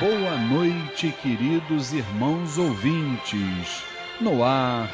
Boa noite, queridos irmãos ouvintes. No ar,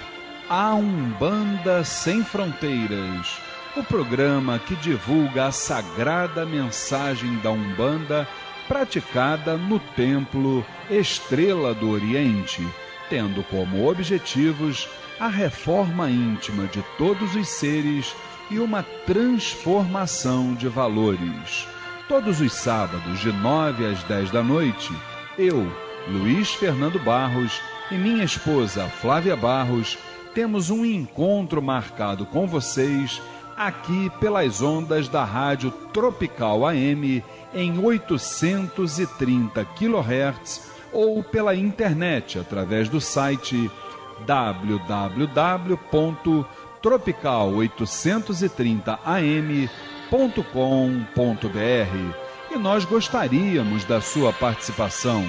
a Umbanda Sem Fronteiras, o programa que divulga a sagrada mensagem da Umbanda praticada no Templo Estrela do Oriente, tendo como objetivos a reforma íntima de todos os seres e uma transformação de valores. Todos os sábados, de 9 às 10 da noite, eu, Luiz Fernando Barros, e minha esposa Flávia Barros, temos um encontro marcado com vocês aqui pelas ondas da Rádio Tropical AM em 830 kHz ou pela internet através do site www.tropical830am.com.br. E nós gostaríamos da sua participação.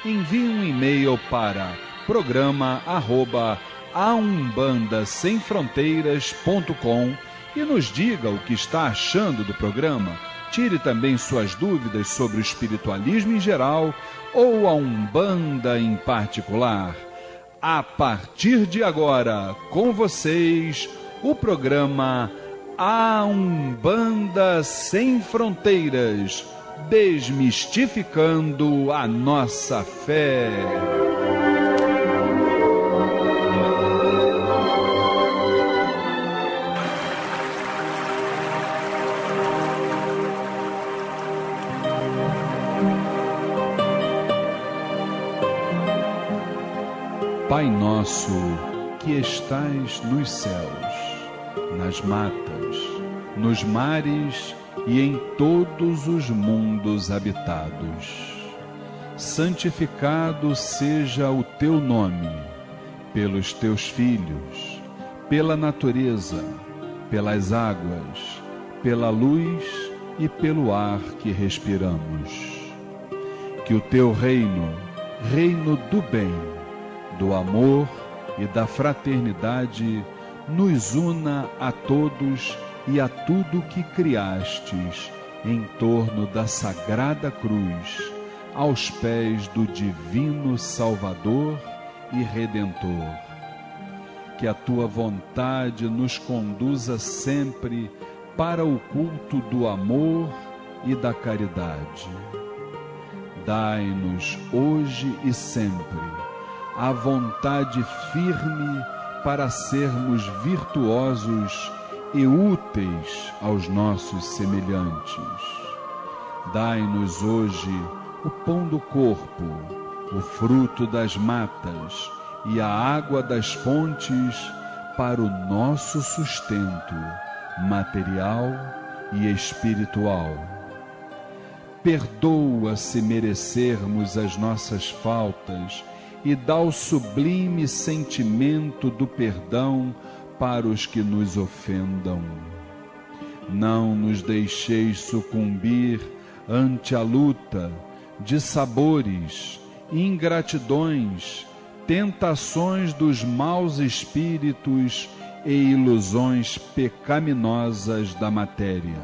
Envie um e-mail para programa@aumbandasemfronteiras.com e nos diga o que está achando do programa. Tire também suas dúvidas sobre o espiritualismo em geral ou a Umbanda em particular. A partir de agora, com vocês, o programa A Umbanda Sem Fronteiras, desmistificando a nossa fé. Pai nosso, que estais nos céus, nas matas, nos mares e em todos os mundos habitados, santificado seja o teu nome, pelos teus filhos, pela natureza, pelas águas, pela luz e pelo ar que respiramos. Que o teu reino, reino do bem, do amor e da fraternidade, nos una a todos e a tudo que criastes em torno da sagrada cruz, aos pés do divino Salvador e Redentor. Que a tua vontade nos conduza sempre para o culto do amor e da caridade. Dai-nos hoje e sempre a vontade firme para sermos virtuosos e úteis aos nossos semelhantes. Dai-nos hoje o pão do corpo, o fruto das matas e a água das fontes para o nosso sustento material e espiritual. Perdoa se merecermos as nossas faltas e dá o sublime sentimento do perdão para os que nos ofendam. Não nos deixeis sucumbir ante a luta de sabores, ingratidões, tentações dos maus espíritos e ilusões pecaminosas da matéria.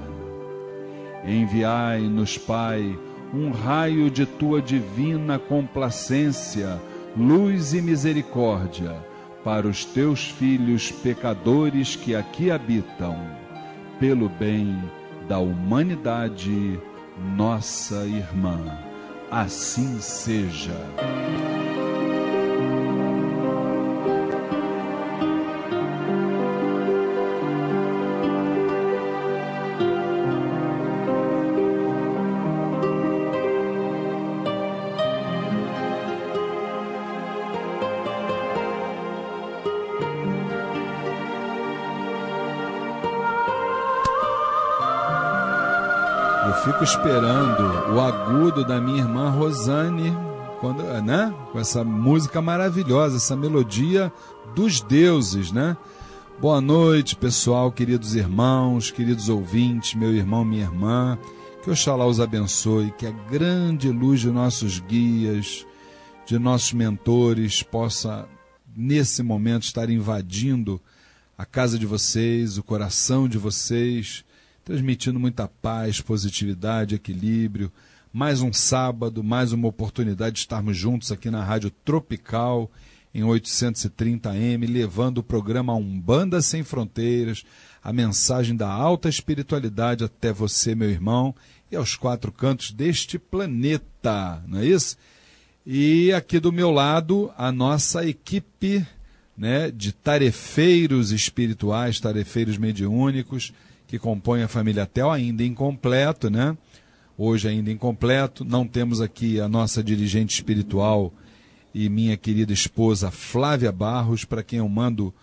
Enviai-nos, Pai, um raio de tua divina complacência, luz e misericórdia para os teus filhos pecadores que aqui habitam, pelo bem da humanidade, nossa irmã. Assim seja. Fico esperando o agudo da minha irmã Rosane, quando, né? Com essa música maravilhosa, essa melodia dos deuses, né? Boa noite, pessoal, queridos irmãos, queridos ouvintes, meu irmão, minha irmã. Que Oxalá os abençoe, que a grande luz de nossos guias, de nossos mentores, possa, nesse momento, estar invadindo a casa de vocês, o coração de vocês, transmitindo muita paz, positividade, equilíbrio, mais um sábado, mais uma oportunidade de estarmos juntos aqui na Rádio Tropical, em 830M, levando o programa Umbanda Sem Fronteiras, a mensagem da alta espiritualidade até você, meu irmão, e aos quatro cantos deste planeta, não é isso? E aqui do meu lado, a nossa equipe, né, de tarefeiros espirituais, tarefeiros mediúnicos, que compõem a família Tel, ainda incompleto, né? Hoje ainda incompleto. Não temos aqui a nossa dirigente espiritual e minha querida esposa Flávia Barros, para quem eu mando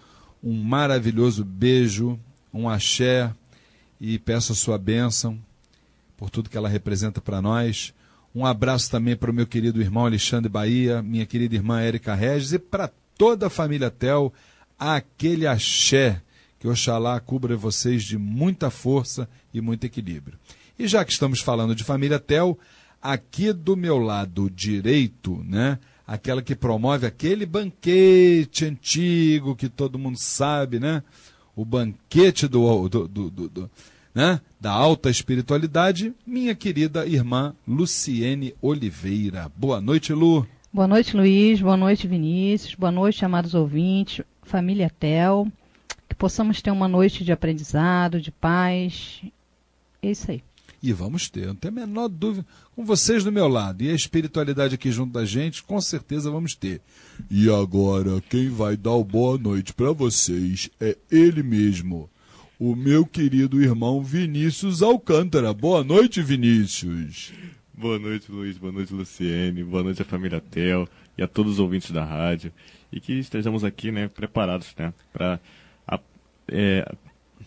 um maravilhoso beijo, um axé, e peço a sua bênção por tudo que ela representa para nós. Um abraço também para o meu querido irmão Alexandre Bahia, minha querida irmã Érica Regis, e para toda a família Tel, aquele axé, que Oxalá cubra vocês de muita força e muito equilíbrio. E já que estamos falando de família Tel, aqui do meu lado direito, né, aquela que promove aquele banquete antigo que todo mundo sabe, né, o banquete né, da alta espiritualidade, minha querida irmã Luciene Oliveira. Boa noite, Lu. Boa noite, Luiz. Boa noite, Vinícius. Boa noite, amados ouvintes, família Tel. Que possamos ter uma noite de aprendizado, de paz. É isso aí. E vamos ter, não tem a menor dúvida, com vocês do meu lado, e a espiritualidade aqui junto da gente, com certeza vamos ter. E agora, quem vai dar o boa noite para vocês é ele mesmo, o meu querido irmão Vinícius Alcântara. Boa noite, Vinícius. Boa noite, Luiz. Boa noite, Luciene. Boa noite à família Tel e a todos os ouvintes da rádio. E que estejamos aqui, né, preparados, né, para...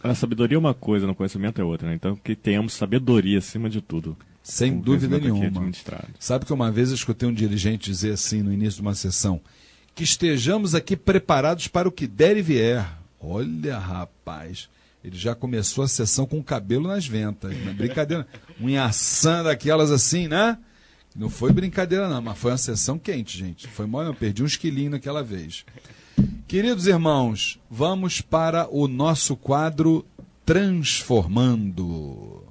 A sabedoria é uma coisa, no conhecimento é outra, né? Então que tenhamos sabedoria acima de tudo. Sem dúvida nenhuma. Sabe que uma vez eu escutei um dirigente dizer assim no início de uma sessão, que estejamos aqui preparados para o que der e vier. Olha, rapaz, ele já começou a sessão com o cabelo nas ventas, não é brincadeira, unhação daquelas assim, né? Não foi brincadeira não, mas foi uma sessão quente, gente. Foi mole, eu perdi uns quilinhos naquela vez. Queridos irmãos, vamos para o nosso quadro Transformando.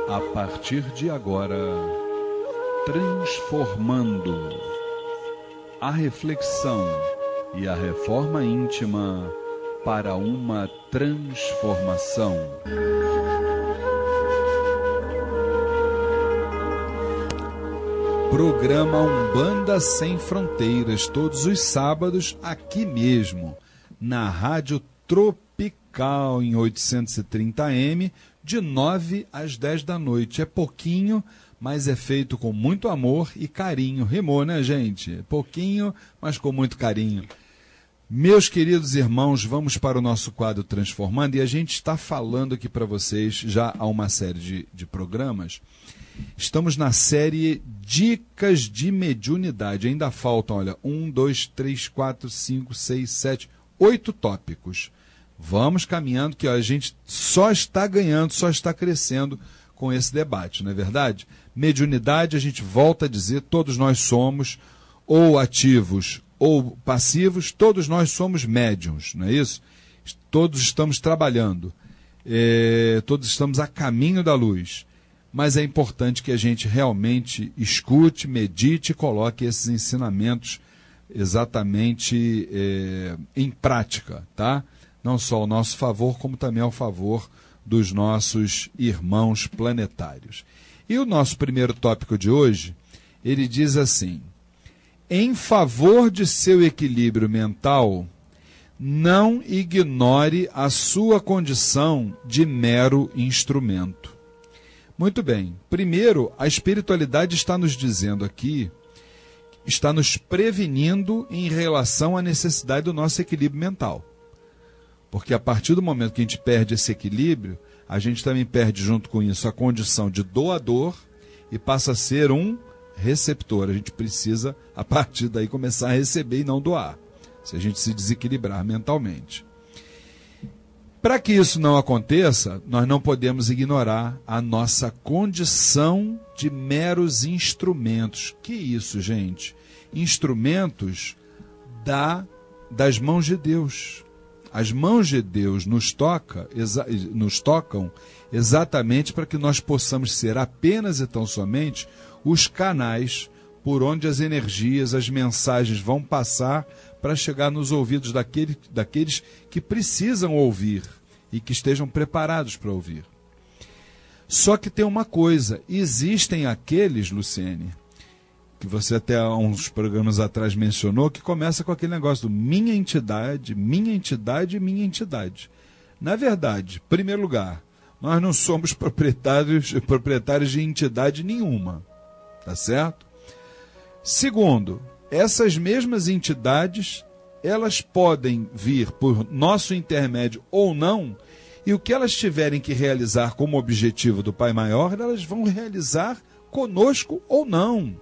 A partir de agora, Transformando. A reflexão e a reforma íntima para uma transformação. Programa Umbanda Sem Fronteiras, todos os sábados, aqui mesmo, na Rádio Tropical, em 830M, de 9 às 10 da noite. É pouquinho, mas é feito com muito amor e carinho. Rimou, né, gente? Pouquinho, mas com muito carinho. Meus queridos irmãos, vamos para o nosso quadro Transformando, e a gente está falando aqui para vocês já há uma série de programas. Estamos na série Dicas de Mediunidade. Ainda faltam, olha, 1, 2, 3, 4, 5, 6, 7, 8 tópicos. Vamos caminhando, que a gente só está ganhando, só está crescendo com esse debate, não é verdade? Mediunidade, a gente volta a dizer, todos nós somos ou ativos ou passivos, todos nós somos médiuns, não é isso? Todos estamos trabalhando, todos estamos a caminho da luz, mas é importante que a gente realmente escute, medite e coloque esses ensinamentos exatamente em prática, tá? Não só ao nosso favor, como também ao favor dos nossos irmãos planetários. E o nosso primeiro tópico de hoje, ele diz assim: em favor de seu equilíbrio mental, não ignore a sua condição de mero instrumento. Muito bem. Primeiro, a espiritualidade está nos dizendo aqui, está nos prevenindo em relação à necessidade do nosso equilíbrio mental. Porque a partir do momento que a gente perde esse equilíbrio, a gente também perde junto com isso a condição de doador e passa a ser um receptor. A gente precisa, a partir daí, começar a receber e não doar, se a gente se desequilibrar mentalmente. Para que isso não aconteça, nós não podemos ignorar a nossa condição de meros instrumentos. Que isso, gente? Instrumentos das mãos de Deus. As mãos de Deus nos tocam exatamente para que nós possamos ser apenas e tão somente os canais por onde as energias, as mensagens vão passar para chegar nos ouvidos daqueles que precisam ouvir e que estejam preparados para ouvir. Só que tem uma coisa, existem aqueles, Luciene, que você até há uns programas atrás mencionou, que começa com aquele negócio do minha entidade, minha entidade, minha entidade. Na verdade, em primeiro lugar, nós não somos proprietários de entidade nenhuma, tá certo? Segundo, essas mesmas entidades, elas podem vir por nosso intermédio ou não, e o que elas tiverem que realizar como objetivo do Pai Maior, elas vão realizar conosco ou não.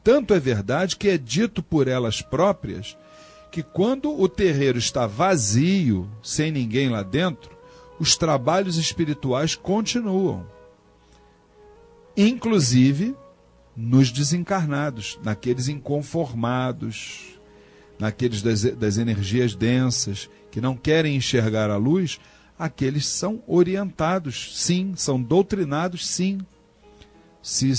Tanto é verdade que é dito por elas próprias que quando o terreiro está vazio, sem ninguém lá dentro, os trabalhos espirituais continuam. Inclusive nos desencarnados, naqueles inconformados, naqueles das energias densas, que não querem enxergar a luz, aqueles são orientados, sim, são doutrinados, sim. Se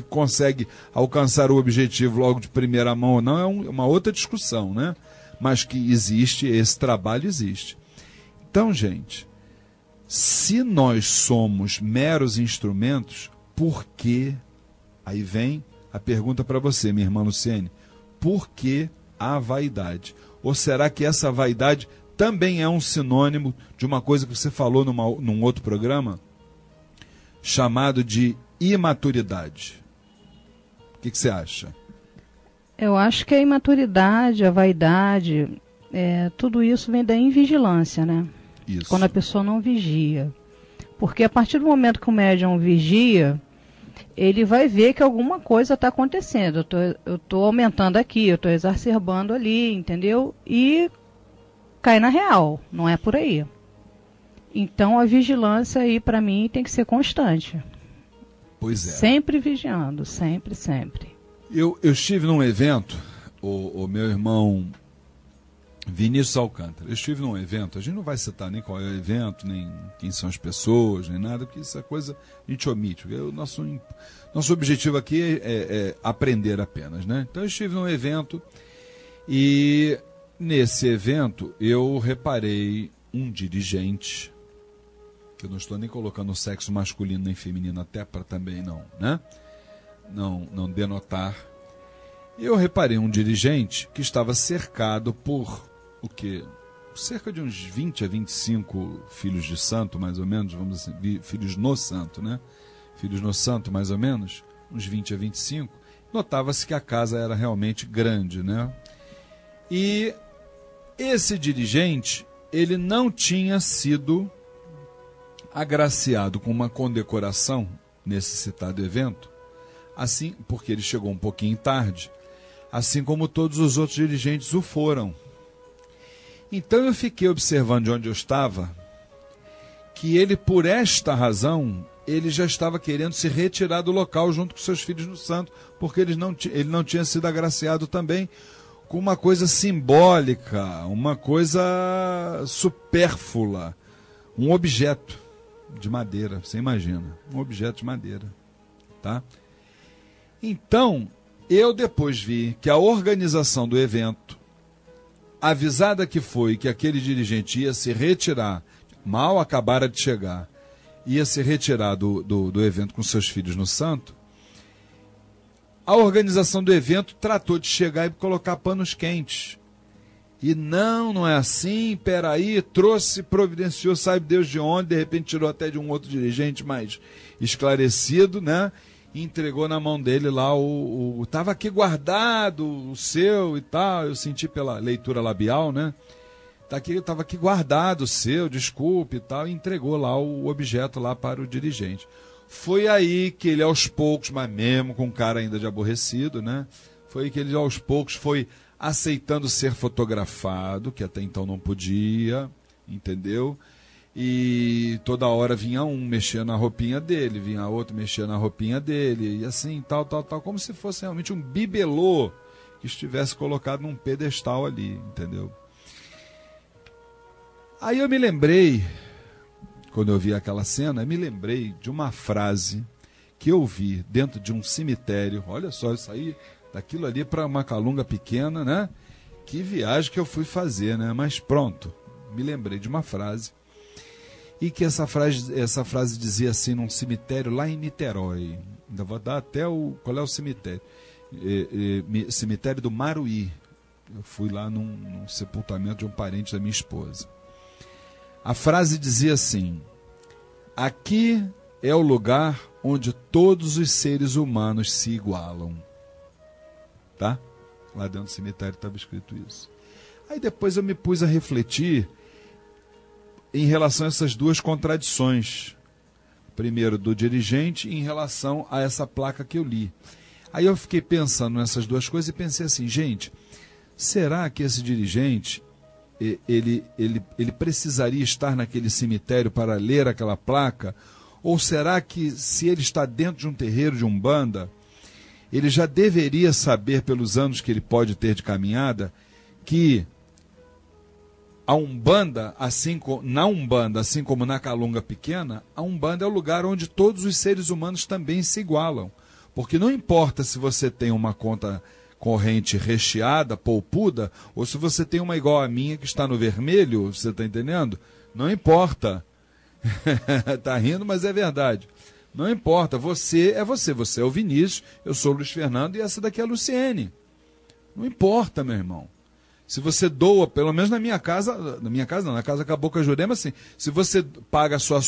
consegue alcançar o objetivo logo de primeira mão ou não, é uma outra discussão, né? Mas que existe, esse trabalho existe. Então, gente, se nós somos meros instrumentos, por que... Aí vem a pergunta para você, minha irmã Luciene, por que a vaidade? Ou será que essa vaidade também é um sinônimo de uma coisa que você falou num outro programa, chamado de imaturidade? O que você acha? Eu acho que a imaturidade, a vaidade, tudo isso vem da invigilância, né? Isso. Quando a pessoa não vigia. Porque a partir do momento que o médium vigia, ele vai ver que alguma coisa está acontecendo. Eu estou aumentando aqui, eu estou exacerbando ali, entendeu? E cai na real, não é por aí. Então a vigilância aí, para mim, tem que ser constante. Pois é. Sempre vigiando, sempre, sempre. Eu estive num evento, o meu irmão Vinícius Alcântara, eu estive num evento, a gente não vai citar nem qual é o evento, nem quem são as pessoas, nem nada, porque essa coisa a gente omite. O nosso objetivo aqui é aprender apenas, né? Então eu estive num evento e nesse evento eu reparei um dirigente, que eu não estou nem colocando o sexo masculino nem feminino, até para também não denotar. Eu reparei um dirigente que estava cercado por o quê? Cerca de uns 20 a 25 filhos de santo, mais ou menos, vamos dizer assim, filhos no santo, né? Filhos no santo, mais ou menos, uns 20 a 25. Notava-se que a casa era realmente grande, né? E esse dirigente, ele não tinha sido agraciado com uma condecoração nesse citado evento, assim, porque ele chegou um pouquinho tarde, assim como todos os outros dirigentes o foram. Então eu fiquei observando de onde eu estava, que ele, por esta razão, ele já estava querendo se retirar do local junto com seus filhos no santo, porque ele não tinha sido agraciado também com uma coisa simbólica, uma coisa supérflua, um objeto de madeira, você imagina, um objeto de madeira, tá? Então, eu depois vi que a organização do evento, avisada que foi que aquele dirigente ia se retirar, mal acabara de chegar, ia se retirar do evento com seus filhos no santo, a organização do evento tratou de chegar e colocar panos quentes. E não é assim, peraí, trouxe, providenciou, sabe Deus de onde, de repente tirou até de um outro dirigente mais esclarecido, né? E entregou na mão dele lá estava aqui guardado, o seu e tal, eu senti pela leitura labial, né? Estava aqui guardado o seu, desculpe e tal, e entregou lá o objeto lá para o dirigente. Foi aí que ele aos poucos, mas mesmo com cara ainda de aborrecido, né? Foi aí que ele aos poucos foi aceitando ser fotografado, que até então não podia, entendeu? E toda hora vinha um mexer na roupinha dele, vinha outro mexer na roupinha dele, e assim, tal, como se fosse realmente um bibelô que estivesse colocado num pedestal ali, entendeu? Aí eu me lembrei, quando eu vi aquela cena, eu me lembrei de uma frase que eu vi dentro de um cemitério. Olha só, isso aí, daquilo ali para uma calunga pequena, né? Que viagem que eu fui fazer, né? Mas pronto, me lembrei de uma frase. E que essa frase dizia assim, num cemitério lá em Niterói. Ainda vou dar até qual é o cemitério. Cemitério do Maruí. Eu fui lá num sepultamento de um parente da minha esposa. A frase dizia assim: aqui é o lugar onde todos os seres humanos se igualam. Tá? Lá dentro do cemitério estava escrito isso. Aí depois eu me pus a refletir em relação a essas duas contradições. Primeiro, do dirigente, em relação a essa placa que eu li. Aí eu fiquei pensando nessas duas coisas e pensei assim, gente, será que esse dirigente, ele precisaria estar naquele cemitério para ler aquela placa? Ou será que, se ele está dentro de um terreiro de Umbanda, ele já deveria saber, pelos anos que ele pode ter de caminhada, que a Umbanda, assim como na Calunga Pequena, a Umbanda é o lugar onde todos os seres humanos também se igualam. Porque não importa se você tem uma conta corrente recheada, polpuda, ou se você tem uma igual a minha que está no vermelho, você está entendendo? Não importa. Está rindo, mas é verdade. Não importa, você é o Vinícius, eu sou o Luiz Fernando e essa daqui é a Luciene. Não importa, meu irmão. Se você doa, pelo menos na minha casa não, na casa Cabocla Jurema, assim, se você paga a sua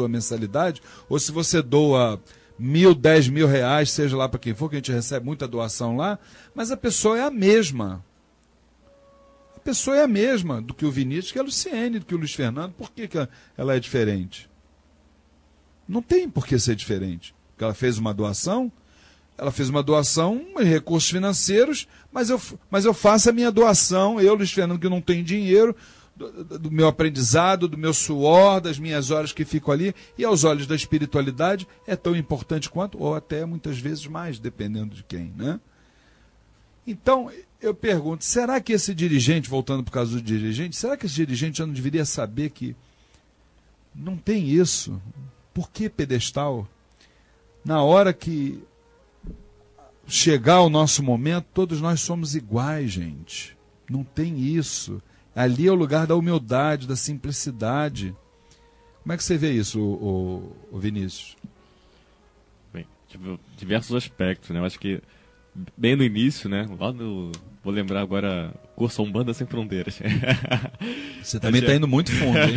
mensalidade, ou se você doa 1.000, 10.000 reais, seja lá para quem for, que a gente recebe muita doação lá, mas a pessoa é a mesma. A pessoa é a mesma do que o Vinícius, que a Luciene, do que o Luiz Fernando. Por que ela é diferente? Não tem por que ser diferente. Porque ela fez uma doação em recursos financeiros, mas eu faço a minha doação, eu, Luiz Fernando, que não tenho dinheiro, do meu aprendizado, do meu suor, das minhas horas que fico ali, e aos olhos da espiritualidade é tão importante quanto, ou até muitas vezes mais, dependendo de quem, né? Então, eu pergunto, será que esse dirigente, voltando por causa do dirigente, será que esse dirigente já não deveria saber que não tem isso? Por que pedestal? Na hora que chegar o nosso momento, todos nós somos iguais, gente. Não tem isso. Ali é o lugar da humildade, da simplicidade. Como é que você vê isso, o Vinícius? Bem, diversos aspectos, né? Eu acho que bem no início, né? Vou lembrar agora, curso Umbanda Sem Fronteiras. Você também está indo muito fundo, hein?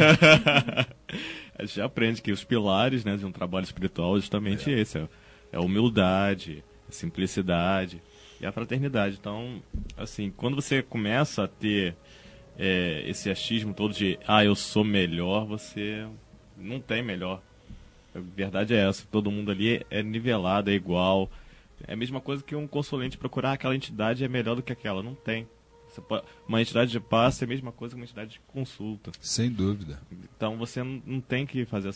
A gente já aprende que os pilares, né, de um trabalho espiritual é justamente esse. É a humildade, a simplicidade e a fraternidade. Então, assim, quando você começa a ter esse achismo todo de eu sou melhor, você não tem melhor. A verdade é essa, todo mundo ali é nivelado, é igual. É a mesma coisa que um consulente procurar aquela entidade é melhor do que aquela. Não tem. Uma entidade de passe é a mesma coisa que uma entidade de consulta. Sem dúvida. Então você não tem que fazer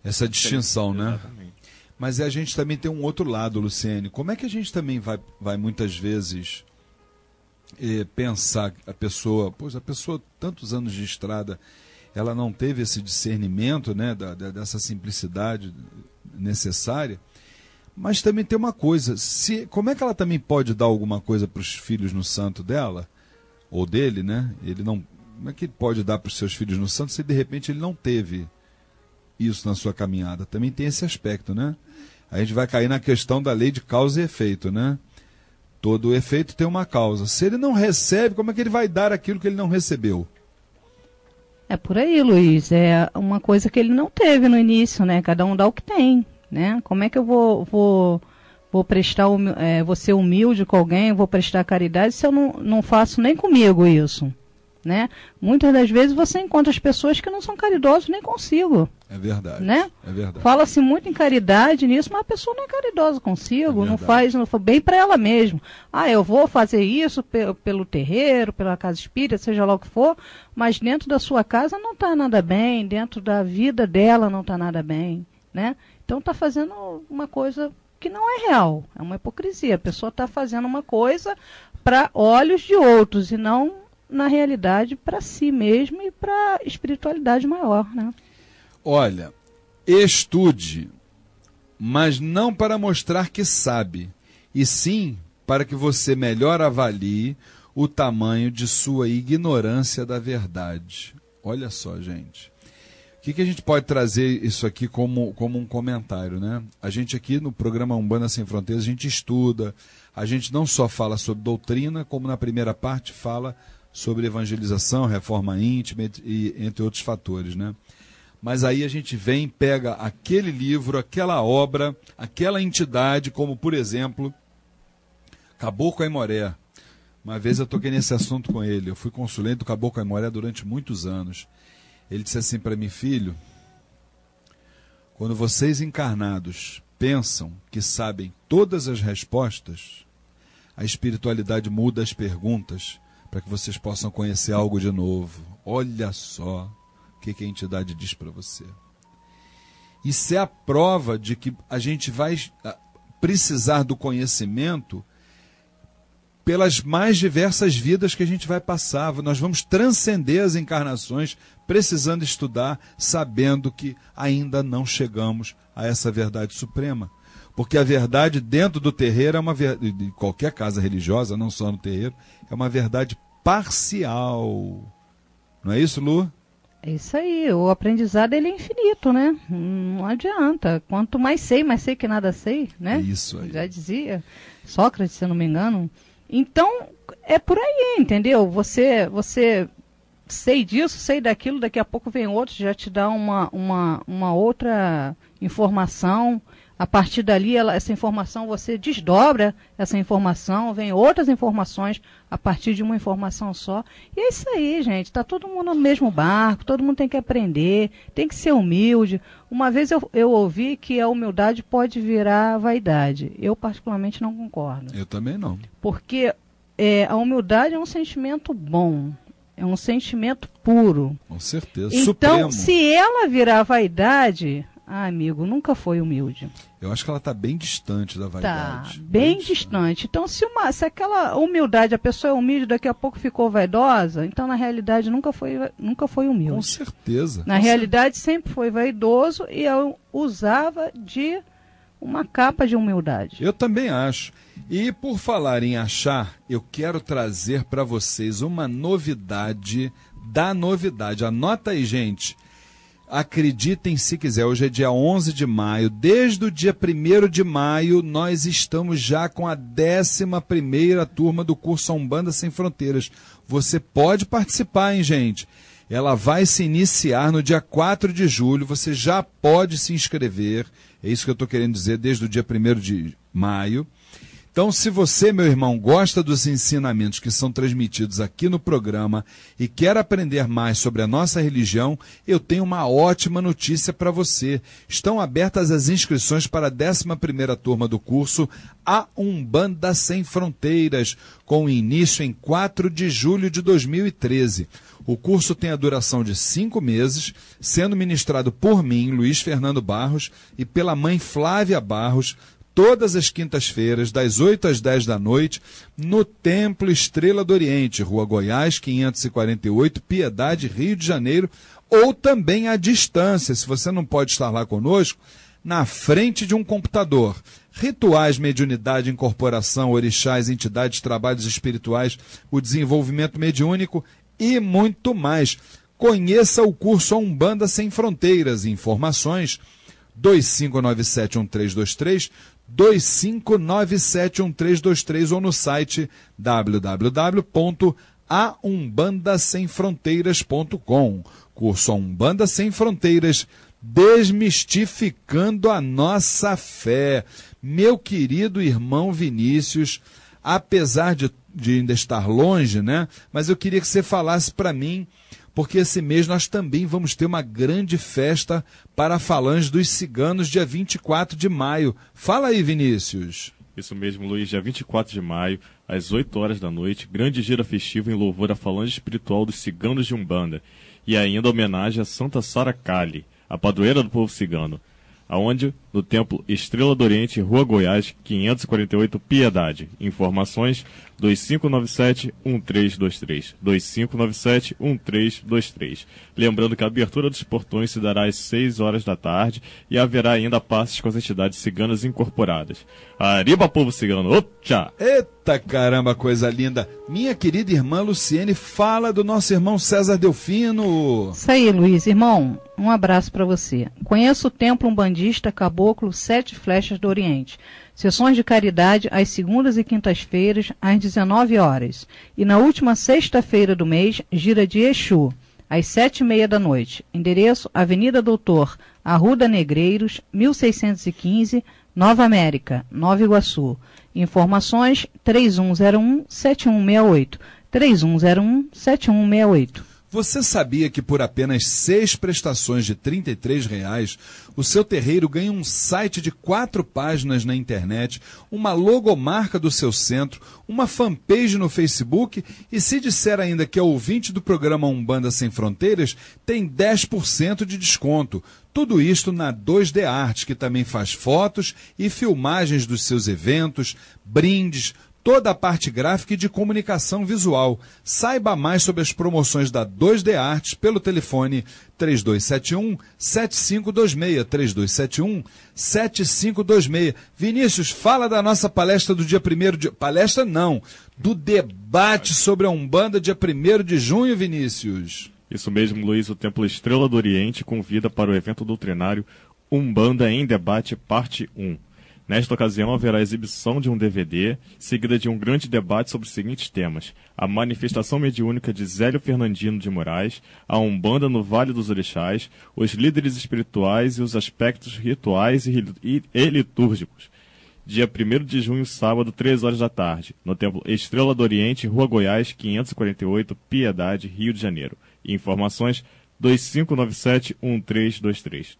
essa distinção, né? Exatamente. Mas a gente também tem um outro lado, Luciene. Como é que a gente também vai muitas vezes pensar a pessoa, tantos anos de estrada, ela não teve esse discernimento, né, dessa simplicidade necessária, mas também tem uma coisa, como é que ela também pode dar alguma coisa para os filhos no santo dela, ou dele, né? Como é que ele pode dar para os seus filhos no santo se de repente ele não teve isso na sua caminhada? Também tem esse aspecto, né? A gente vai cair na questão da lei de causa e efeito, né? Todo efeito tem uma causa. Se ele não recebe, como é que ele vai dar aquilo que ele não recebeu? É por aí, Luiz. É uma coisa que ele não teve no início, né? Cada um dá o que tem, né? Como é que eu vou prestar, vou ser humilde com alguém, vou prestar caridade se eu não faço nem comigo isso, né? Muitas das vezes você encontra as pessoas que não são caridosas nem consigo. É verdade. Né? É verdade. Fala-se muito em caridade nisso, mas a pessoa não é caridosa consigo, não faz bem para ela mesma. Eu vou fazer isso pelo terreiro, pela casa espírita, seja lá o que for, mas dentro da sua casa não está nada bem, dentro da vida dela não está nada bem, né? Então está fazendo uma coisa que não é real, é uma hipocrisia. A pessoa está fazendo uma coisa para olhos de outros e não, na realidade, para si mesma e para a espiritualidade maior, né? Olha, estude, mas não para mostrar que sabe, e sim para que você melhor avalie o tamanho de sua ignorância da verdade. Olha só, gente. O que a gente pode trazer isso aqui como um comentário, né? A gente aqui no programa Umbanda Sem Fronteiras, a gente estuda, a gente não só fala sobre doutrina, como na primeira parte fala sobre evangelização, reforma íntima e entre outros fatores, né? Mas aí a gente vem, pega aquele livro, aquela obra, aquela entidade, como por exemplo, Caboclo Aimoré. Uma vez eu toquei nesse assunto com ele, eu fui consulente do Caboclo Aimoré durante muitos anos. Ele disse assim para mim: filho, quando vocês encarnados pensam que sabem todas as respostas, a espiritualidade muda as perguntas para que vocês possam conhecer algo de novo. Olha só o que a entidade diz para você. Isso é a prova de que a gente vai precisar do conhecimento pelas mais diversas vidas que a gente vai passar. Nós vamos transcender as encarnações precisando estudar, sabendo que ainda não chegamos a essa verdade suprema. Porque a verdade dentro do terreiro é uma verdade, de qualquer casa religiosa, não só no terreiro, é uma verdade parcial. Não é isso, Lu? É isso aí, o aprendizado ele é infinito, né? Não adianta. Quanto mais sei que nada sei, né? Isso aí. Já dizia Sócrates, se eu não me engano. Então, é por aí, entendeu? Você sei disso, sei daquilo, daqui a pouco vem outro, já te dá uma outra informação. A partir dali, essa informação, você desdobra essa informação, vem outras informações a partir de uma informação só. E é isso aí, gente. Está todo mundo no mesmo barco, todo mundo tem que aprender, tem que ser humilde. Uma vez eu ouvi que a humildade pode virar vaidade. Eu, particularmente, não concordo. Eu também não. Porque a humildade é um sentimento bom, é um sentimento puro. Com certeza. Então, Supremo. se ela virar vaidade... amigo, nunca foi humilde. Eu acho que ela está bem distante da vaidade. Tá, bem distante. Então, se aquela humildade, a pessoa é humilde, daqui a pouco ficou vaidosa, então, na realidade, nunca foi humilde. Com certeza. Na realidade, sempre foi vaidoso e eu usava de uma capa de humildade. Eu também acho. E, por falar em achar, eu quero trazer para vocês uma novidade da novidade. Anota aí, gente. Acreditem se quiser, hoje é dia 11 de maio, desde o dia 1º de maio nós estamos já com a 11ª turma do curso Umbanda Sem Fronteiras. Você pode participar, hein, gente? Ela vai se iniciar no dia 4 de julho, você já pode se inscrever, é isso que eu estou querendo dizer, desde o dia 1º de maio. Então, se você, meu irmão, gosta dos ensinamentos que são transmitidos aqui no programa e quer aprender mais sobre a nossa religião, eu tenho uma ótima notícia para você. Estão abertas as inscrições para a 11ª turma do curso A Umbanda Sem Fronteiras, com início em 4 de julho de 2013. O curso tem a duração de 5 meses, sendo ministrado por mim, Luiz Fernando Barros, e pela mãe Flávia Barros, todas as quintas-feiras, das 8 às 10 da noite, no Templo Estrela do Oriente, Rua Goiás, 548, Piedade, Rio de Janeiro, ou também à distância, se você não pode estar lá conosco, na frente de um computador. Rituais, mediunidade, incorporação, orixás, entidades, trabalhos espirituais, o desenvolvimento mediúnico e muito mais. Conheça o curso Umbanda Sem Fronteiras. Informações 25971323, 25971323 ou no site www.aumbandasemfronteiras.com. Curso Umbanda Sem Fronteiras, desmistificando a nossa fé. Meu querido irmão Vinícius, apesar de ainda estar longe, né? Mas eu queria que você falasse para mim porque esse mês nós também vamos ter uma grande festa para a Falange dos Ciganos, dia 24 de maio. Fala aí, Vinícius. Isso mesmo, Luiz, dia 24 de maio, às 8 horas da noite, grande gira festiva em louvor à Falange Espiritual dos Ciganos de Umbanda, e ainda homenagem a Santa Sara Kali, a padroeira do povo cigano, aonde no Templo Estrela do Oriente, Rua Goiás, 548, Piedade. Informações 2597-1323. 2597-1323. Lembrando que a abertura dos portões se dará às 6 horas da tarde e haverá ainda passes com as entidades ciganas incorporadas. Arriba, povo cigano! Opcha! Eita caramba, coisa linda! Minha querida irmã Luciene, fala do nosso irmão César Delfino. Isso aí, Luiz. Irmão, um abraço para você. Conheço o Templo Umbandista Caboclo 7 Flechas do Oriente. Sessões de caridade às segundas e quintas-feiras, às 19 horas. E na última sexta-feira do mês, gira de Exu, às 7h30 da noite. Endereço, Avenida Doutor Arruda Negreiros, 1615, Nova América, Nova Iguaçu. Informações 3101-7168. 3101-7168. Você sabia que por apenas 6 prestações de R$ 33, o seu terreiro ganha um site de 4 páginas na internet, uma logomarca do seu centro, uma fanpage no Facebook e, se disser ainda que é ouvinte do programa Umbanda Sem Fronteiras, tem 10% de desconto. Tudo isto na 2D Arte, que também faz fotos e filmagens dos seus eventos, brindes, toda a parte gráfica e de comunicação visual. Saiba mais sobre as promoções da 2D Artes pelo telefone 3271-7526, 3271-7526. Vinícius, fala da nossa palestra do dia 1º de... Palestra não, do debate sobre a Umbanda dia 1º de junho, Vinícius. Isso mesmo, Luiz, o Templo Estrela do Oriente convida para o evento doutrinário Umbanda em Debate, parte 1. Nesta ocasião, haverá a exibição de um DVD, seguida de um grande debate sobre os seguintes temas: a manifestação mediúnica de Zélio Fernandino de Moraes, a Umbanda no Vale dos Orixás, os líderes espirituais e os aspectos rituais e litúrgicos. Dia 1º de junho, sábado, 3 horas da tarde, no Templo Estrela do Oriente, Rua Goiás, 548, Piedade, Rio de Janeiro. Informações 2597-1323,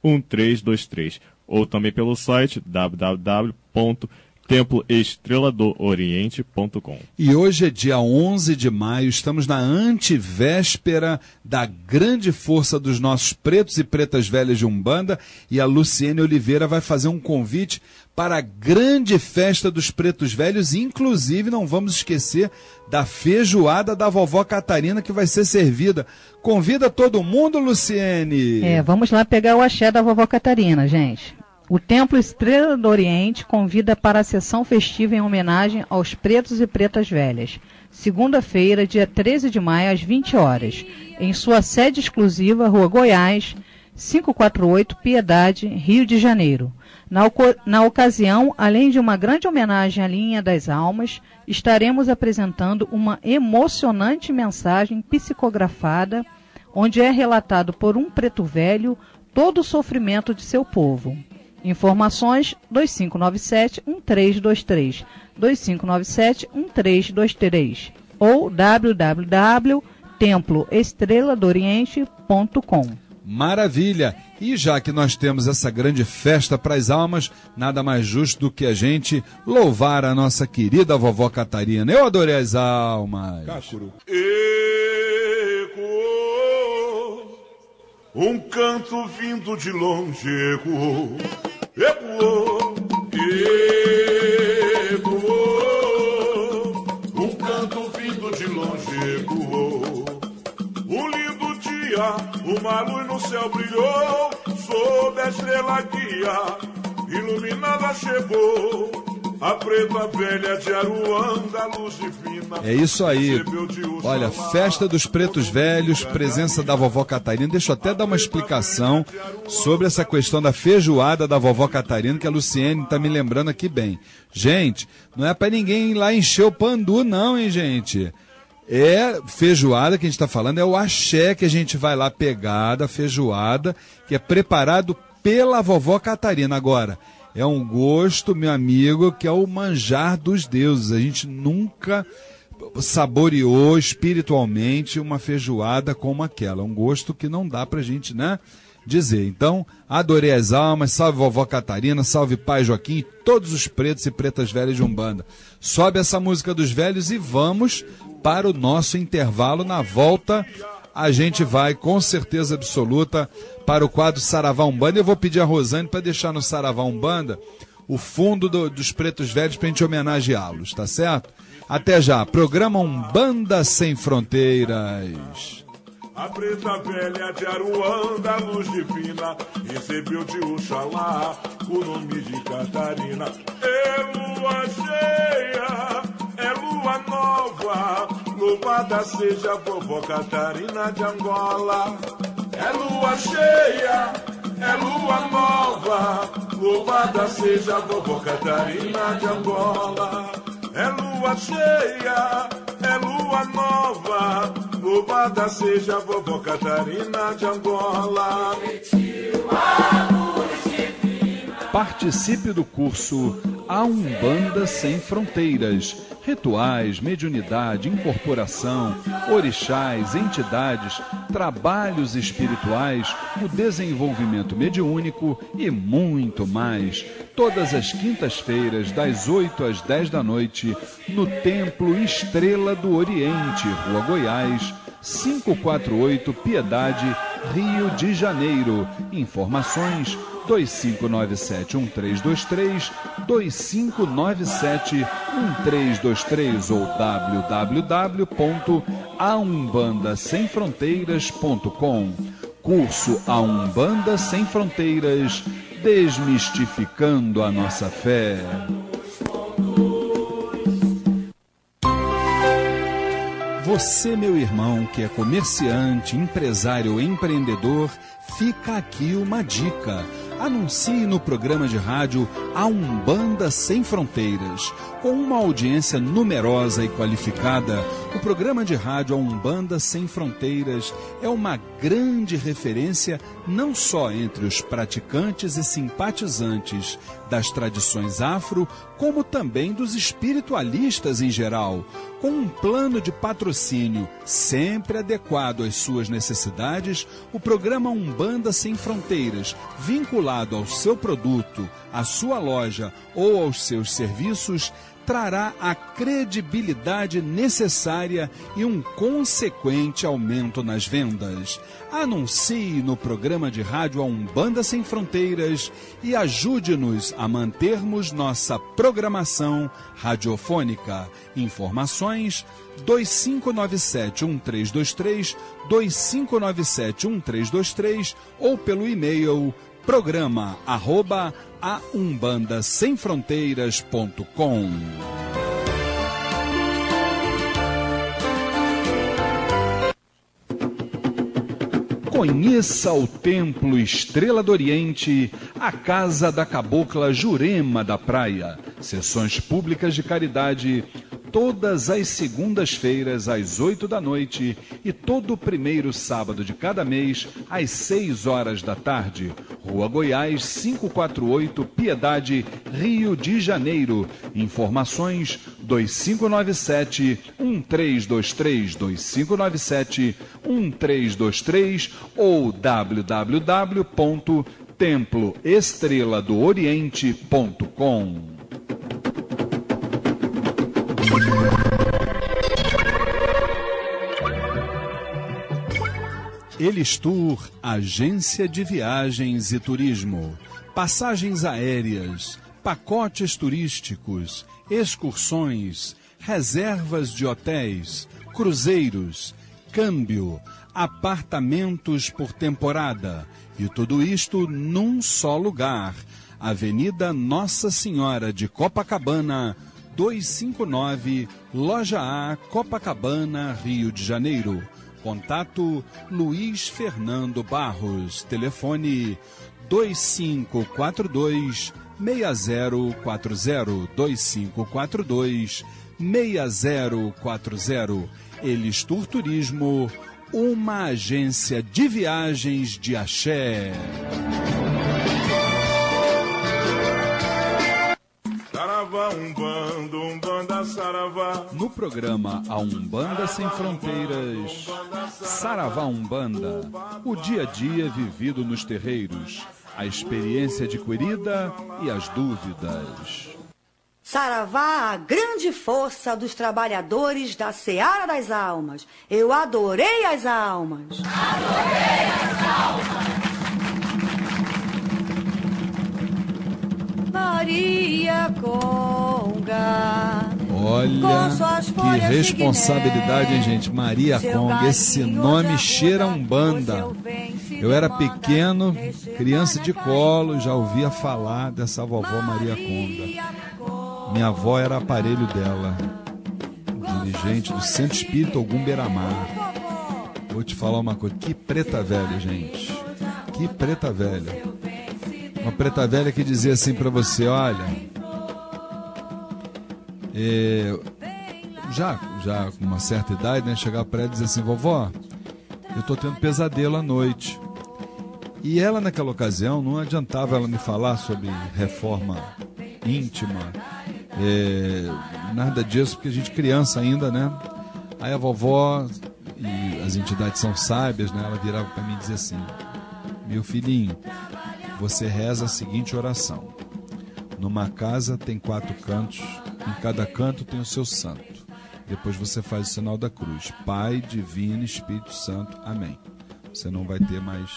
2597-1323. Ou também pelo site www.temploestreladooriente.com. E hoje é dia 11 de maio, estamos na antevéspera da grande força dos nossos pretos e pretas velhas de Umbanda, e a Luciene Oliveira vai fazer um convite para a grande festa dos pretos velhos, inclusive não vamos esquecer da feijoada da vovó Catarina que vai ser servida. Convida todo mundo, Luciene! Vamos lá pegar o axé da vovó Catarina, gente. O Templo Estrela do Oriente convida para a sessão festiva em homenagem aos pretos e pretas velhas. Segunda-feira, dia 13 de maio, às 20 horas, em sua sede exclusiva, Rua Goiás, 548, Piedade, Rio de Janeiro. Na ocasião, além de uma grande homenagem à Linha das Almas, estaremos apresentando uma emocionante mensagem psicografada, onde é relatado por um preto velho todo o sofrimento de seu povo. Informações 2597-1323, 2597-1323 ou www.temploestreladooriente.com. Maravilha! E já que nós temos essa grande festa para as almas, nada mais justo do que a gente louvar a nossa querida vovó Catarina. Eu adorei as almas. Cácuro. Um canto vindo de longe ecoou, ecoou, ecoou. Um canto vindo de longe ecoou. Um lindo dia, uma luz no céu brilhou, sob a estrela guia, iluminada chegou. A preta velha de Aruanda, luz divina. É isso aí. Olha, festa dos pretos velhos, presença da vovó Catarina. Deixa eu até dar uma explicação sobre essa questão da feijoada da vovó Catarina, que a Luciene está me lembrando aqui bem. Gente, não é para ninguém ir lá encher o pandu não, hein, gente? É feijoada que a gente está falando, é o axé que a gente vai lá pegar da feijoada, que é preparado pela vovó Catarina. Agora, é um gosto, meu amigo, que é o manjar dos deuses. A gente nunca saboreou espiritualmente uma feijoada como aquela. Um gosto que não dá pra gente, né, dizer. Então, adorei as almas, salve vovó Catarina, salve pai Joaquim e todos os pretos e pretas velhas de Umbanda. Sobe essa música dos velhos e vamos para o nosso intervalo. Na volta, a gente vai, com certeza absoluta, para o quadro Saravá Umbanda. Eu vou pedir a Rosane para deixar no Saravá Umbanda o fundo dos pretos velhos para a gente homenageá-los, tá certo? Até já. Programa Umbanda Sem Fronteiras. A preta velha de Aruanda, luz divina, recebeu de Oxalá o nome de Catarina. É lua cheia, é lua nova, louvada seja a vovó Catarina de Angola. É lua cheia, é lua nova, louvada seja a vovó Catarina de Angola. É lua cheia, é lua nova, louvada seja a vovó Catarina de Angola. Participe do curso A Umbanda Sem Fronteiras. Rituais, mediunidade, incorporação, orixás, entidades, trabalhos espirituais, o desenvolvimento mediúnico e muito mais. Todas as quintas-feiras, das 8 às 10 da noite, no Templo Estrela do Oriente, Rua Goiás, 548 Piedade, Rio de Janeiro. Informações 2597-1323, 2597-1323 ou www.aumbandasemfronteiras.com. Curso A Umbanda Sem Fronteiras, desmistificando a nossa fé. Você, meu irmão, que é comerciante, empresário ou empreendedor, fica aqui uma dica. Anuncie no programa de rádio A Umbanda Sem Fronteiras. Com uma audiência numerosa e qualificada, o programa de rádio A Umbanda Sem Fronteiras é uma grande referência não só entre os praticantes e simpatizantes das tradições afro, como também dos espiritualistas em geral, com um plano de patrocínio sempre adequado às suas necessidades. O programa Umbanda Sem Fronteiras, vinculado ao seu produto, à sua loja ou aos seus serviços, trará a credibilidade necessária e um consequente aumento nas vendas. Anuncie no programa de rádio A Umbanda Sem Fronteiras e ajude-nos a mantermos nossa programação radiofônica. Informações 2597-1323, 2597-1323 ou pelo e-mail programa@aumbandasemfronteiras.com. Conheça o Templo Estrela do Oriente, a Casa da Cabocla Jurema da Praia. Sessões públicas de caridade todas as segundas-feiras às 8 da noite e todo primeiro sábado de cada mês às 6 horas da tarde. Rua Goiás, 548, Piedade, Rio de Janeiro. Informações 2597-1323, 2597-1323 ou www.temploestreladooriente.com. Elistur, agência de viagens e turismo, passagens aéreas, pacotes turísticos, excursões, reservas de hotéis, cruzeiros, câmbio, apartamentos por temporada e tudo isto num só lugar. Avenida Nossa Senhora de Copacabana, 259, Loja A, Copacabana, Rio de Janeiro. Contato Luiz Fernando Barros, telefone 2542-6040, 2542-6040. Elistur Turismo, uma agência de viagens de axé. Saravá, Umbanda saravá. No programa A Umbanda Sem Fronteiras, Saravá Umbanda, o dia a dia vivido nos terreiros, a experiência adquirida e as dúvidas. Saravá, a grande força dos trabalhadores da Seara das Almas. Eu adorei as almas. Adorei as almas. Maria Conga. Olha que responsabilidade, hein, gente? Maria Conga, esse nome cheira Umbanda. Eu era pequeno, criança de colo, já ouvia falar dessa vovó Maria Conga. Minha avó era aparelho dela, dirigente do Centro Espírita Ogum Beira-Mar. Vou te falar uma coisa, que preta velha, gente. Que preta velha. Uma preta velha que dizia assim pra você, olha, já com uma certa idade, né, chegava pra ela e dizia assim, vovó, eu tô tendo pesadelo à noite. E ela, naquela ocasião, não adiantava ela me falar sobre reforma íntima, nada disso, porque a gente criança ainda, né? Aí a vovó, e as entidades são sábias, né? Ela virava para mim e dizia assim, meu filhinho, você reza a seguinte oração. Numa casa tem 4 cantos, em cada canto tem o seu santo. Depois você faz o sinal da cruz. Pai, Divino, Espírito Santo. Amém. Você não vai ter mais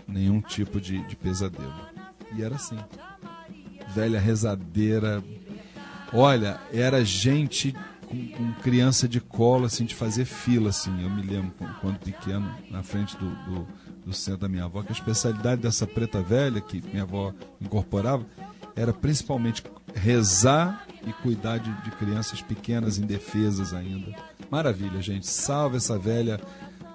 nenhum tipo de pesadelo. E era assim. Velha rezadeira. Olha, era gente com criança de colo, assim, de fazer fila, assim. Eu me lembro, quando pequeno, na frente do centro da minha avó, que a especialidade dessa preta velha, que minha avó incorporava, era principalmente rezar e cuidar de crianças pequenas, indefesas ainda. Maravilha, gente. Salve essa velha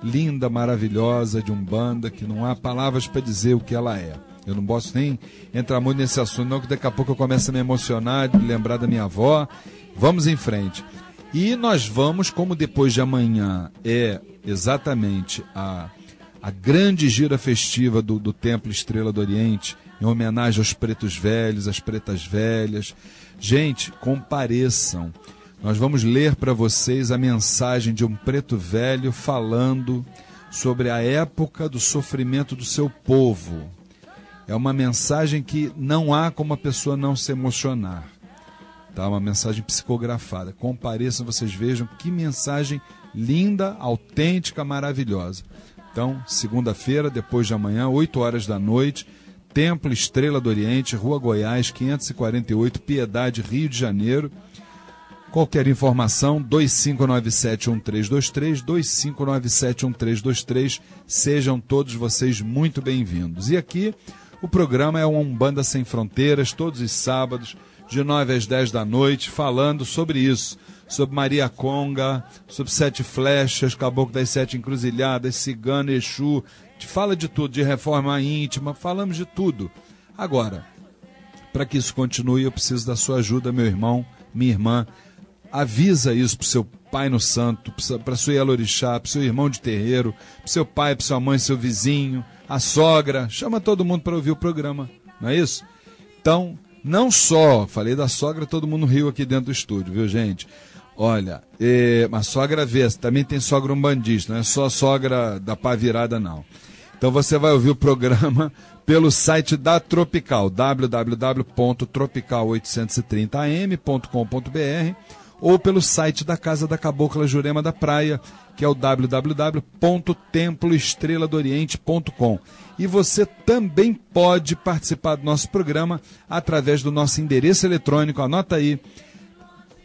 linda, maravilhosa de Umbanda, que não há palavras para dizer o que ela é. Eu não posso nem entrar muito nesse assunto, não, que daqui a pouco eu começo a me emocionar, de lembrar da minha avó. Vamos em frente. E nós vamos, como depois de amanhã é exatamente a grande gira festiva do Templo Estrela do Oriente, em homenagem aos pretos velhos, às pretas velhas. Gente, compareçam. Nós vamos ler para vocês a mensagem de um preto velho falando sobre a época do sofrimento do seu povo. É uma mensagem que não há como a pessoa não se emocionar. Tá? Uma mensagem psicografada. Compareçam, vocês vejam que mensagem linda, autêntica, maravilhosa. Então, segunda-feira, depois de amanhã, 8 horas da noite, Templo Estrela do Oriente, Rua Goiás, 548, Piedade, Rio de Janeiro. Qualquer informação, 2597-1323, 2597-1323. Sejam todos vocês muito bem-vindos. E aqui, o programa é uma Umbanda Sem Fronteiras, todos os sábados, de 9 às 10 da noite, falando sobre isso. Sobre Maria Conga, sobre 7 flechas, Caboclo das 7 encruzilhadas, Cigano, Exu. A gente fala de tudo, de reforma íntima, falamos de tudo. Agora, para que isso continue, eu preciso da sua ajuda, meu irmão, minha irmã. Avisa isso para o seu pai no santo, para sua Ielorixá, para o seu irmão de terreiro, para o seu pai, para sua mãe, seu vizinho, a sogra. Chama todo mundo para ouvir o programa, não é isso? Então, não só, falei da sogra, todo mundo riu aqui dentro do estúdio, viu, gente? Olha, a sogra vê, também tem sogra umbandista, não é só sogra da pá virada, não. Então você vai ouvir o programa pelo site da Tropical, www.tropical830am.com.br, ou pelo site da Casa da Cabocla Jurema da Praia, que é o www.temploestreladooriente.com. E você também pode participar do nosso programa através do nosso endereço eletrônico, anota aí,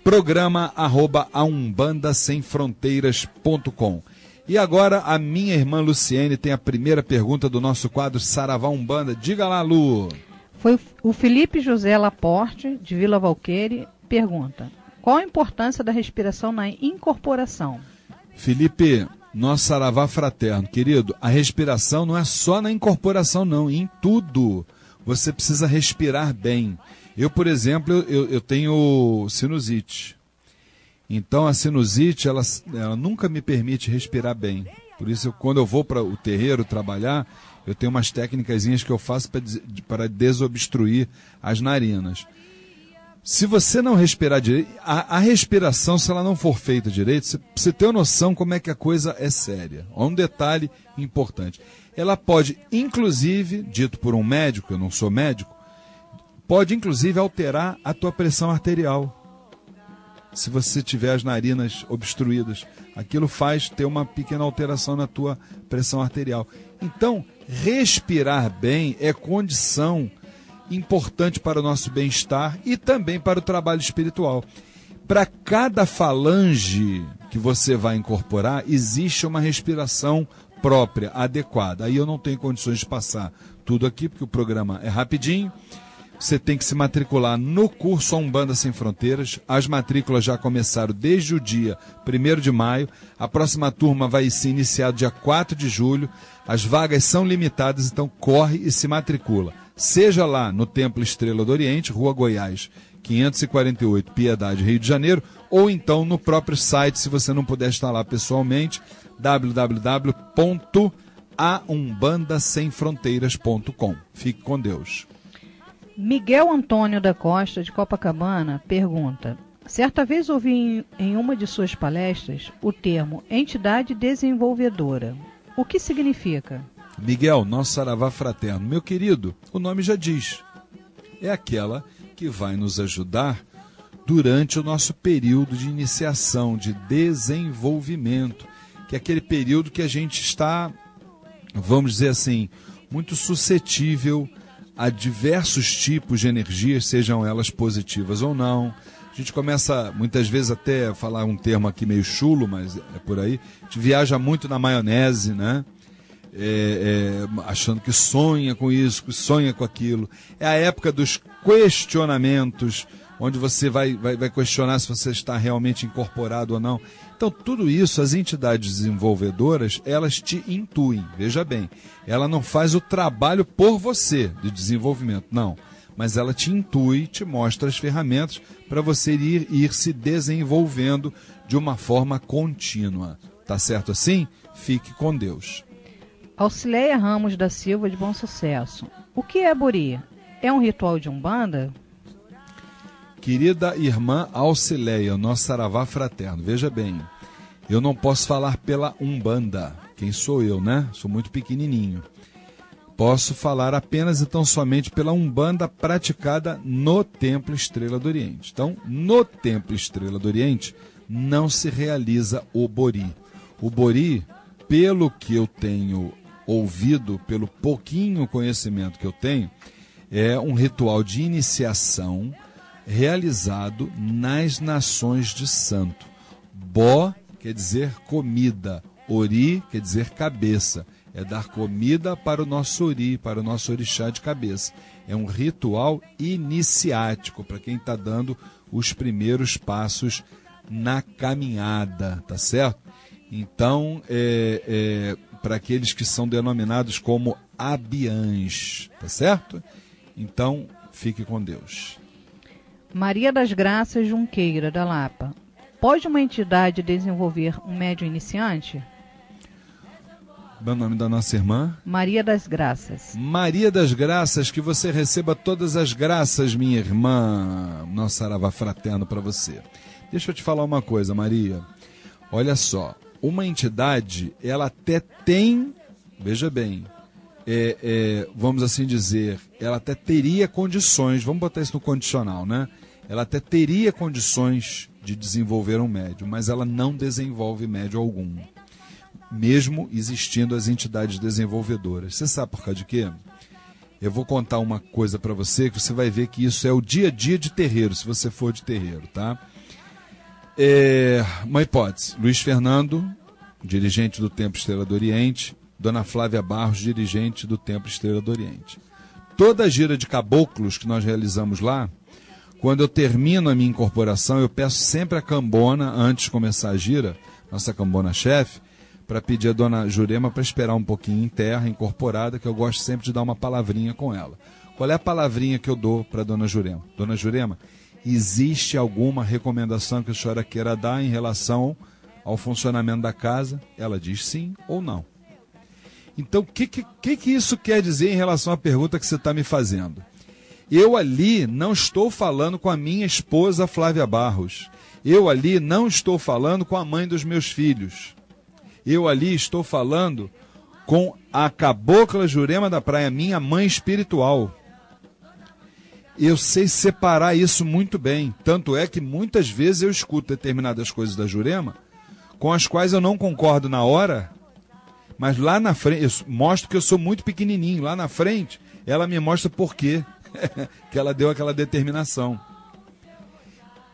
programa@aumbandasemfronteiras.com. E agora a minha irmã Luciene tem a primeira pergunta do nosso quadro Saravá Umbanda. Diga lá, Lu. Foi o Felipe José Laporte, de Vila Valqueire, pergunta: qual a importância da respiração na incorporação? Felipe, nosso saravá fraterno, querido, a respiração não é só na incorporação, não, em tudo. Você precisa respirar bem. Eu, por exemplo, eu tenho sinusite. Então, a sinusite, ela nunca me permite respirar bem. Por isso, quando eu vou para o terreiro trabalhar, eu tenho umas técnicazinhas que eu faço para desobstruir as narinas. Se você não respirar direito, a respiração, se ela não for feita direito, você tem noção como é que a coisa é séria. Um detalhe importante. Ela pode, inclusive, dito por um médico, eu não sou médico, pode, inclusive, alterar a tua pressão arterial. Se você tiver as narinas obstruídas, aquilo faz ter uma pequena alteração na tua pressão arterial. Então, respirar bem é condição importante para o nosso bem-estar e também para o trabalho espiritual. Para cada falange que você vai incorporar, existe uma respiração própria, adequada. Aí eu não tenho condições de passar tudo aqui, porque o programa é rapidinho. Você tem que se matricular no curso A Umbanda Sem Fronteiras. As matrículas já começaram desde o dia 1º de maio. A próxima turma vai se iniciar dia 4 de julho. As vagas são limitadas, então corre e se matricula. Seja lá no Templo Estrela do Oriente, Rua Goiás, 548, Piedade, Rio de Janeiro, ou então no próprio site, se você não puder estar lá pessoalmente, www.aumbandasemfronteiras.com. Fique com Deus. Miguel Antônio da Costa, de Copacabana, pergunta: certa vez ouvi em uma de suas palestras o termo entidade desenvolvedora. O que significa? Miguel, nosso saravá fraterno. Meu querido, o nome já diz. É aquela que vai nos ajudar durante o nosso período de iniciação, de desenvolvimento, que é aquele período que a gente está, vamos dizer assim, muito suscetível a diversos tipos de energias, sejam elas positivas ou não. A gente começa, muitas vezes, até a falar um termo aqui meio chulo, mas é por aí. A gente viaja muito na maionese, né? Achando que sonha com isso, que sonha com aquilo. É a época dos questionamentos, onde você vai questionar se você está realmente incorporado ou não. Então, tudo isso, as entidades desenvolvedoras, elas te intuem. Veja bem, ela não faz o trabalho por você de desenvolvimento, não. Mas ela te intui, te mostra as ferramentas para você ir se desenvolvendo de uma forma contínua. Tá certo assim? Fique com Deus. Auxileia Ramos da Silva, de Bom Sucesso. O que é Bori? É um ritual de Umbanda? Querida irmã Auxileia, nosso saravá fraterno, veja bem, eu não posso falar pela Umbanda. Quem sou eu, né? Sou muito pequenininho. Posso falar apenas e tão somente pela Umbanda praticada no Templo Estrela do Oriente. Então, no Templo Estrela do Oriente, não se realiza o Bori. O Bori, pelo que eu tenho ouvido, pelo pouquinho conhecimento que eu tenho, é um ritual de iniciação realizado nas nações de santo. Bo quer dizer comida, ori quer dizer cabeça. É dar comida para o nosso ori, para o nosso orixá de cabeça. É um ritual iniciático para quem está dando os primeiros passos na caminhada, tá certo? Então, para aqueles que são denominados como abiãs, tá certo? Então, fique com Deus. Maria das Graças Junqueira, da Lapa. Pode uma entidade desenvolver um médium iniciante? O nome da nossa irmã? Maria das Graças. Maria das Graças, que você receba todas as graças, minha irmã. Nosso saravá fraterno para você. Deixa eu te falar uma coisa, Maria. Olha só, uma entidade, ela até tem, veja bem, vamos assim dizer, ela até teria condições, vamos botar isso no condicional, né? Ela até teria condições de desenvolver um médium, mas ela não desenvolve médium algum, mesmo existindo as entidades desenvolvedoras. Você sabe por causa de quê? Eu vou contar uma coisa para você, que você vai ver que isso é o dia a dia de terreiro, se você for de terreiro, tá? Uma hipótese, Luiz Fernando, dirigente do Templo Estrela do Oriente, Dona Flávia Barros, dirigente do Templo Estrela do Oriente. Toda a gira de caboclos que nós realizamos lá, quando eu termino a minha incorporação, eu peço sempre a cambona, antes de começar a gira, nossa cambona-chefe, para pedir a Dona Jurema para esperar um pouquinho em terra, incorporada, que eu gosto sempre de dar uma palavrinha com ela. Qual é a palavrinha que eu dou para a Dona Jurema? Dona Jurema, existe alguma recomendação que a senhora queira dar em relação ao funcionamento da casa? Ela diz sim ou não. Então, o que isso quer dizer em relação à pergunta que você está me fazendo? Eu ali não estou falando com a minha esposa Flávia Barros. Eu ali não estou falando com a mãe dos meus filhos. Eu ali estou falando com a Cabocla Jurema da Praia, minha mãe espiritual. Eu sei separar isso muito bem. Tanto é que muitas vezes eu escuto determinadas coisas da Jurema com as quais eu não concordo na hora, mas lá na frente, eu mostro que eu sou muito pequenininho. Lá na frente, ela me mostra por quê que ela deu aquela determinação.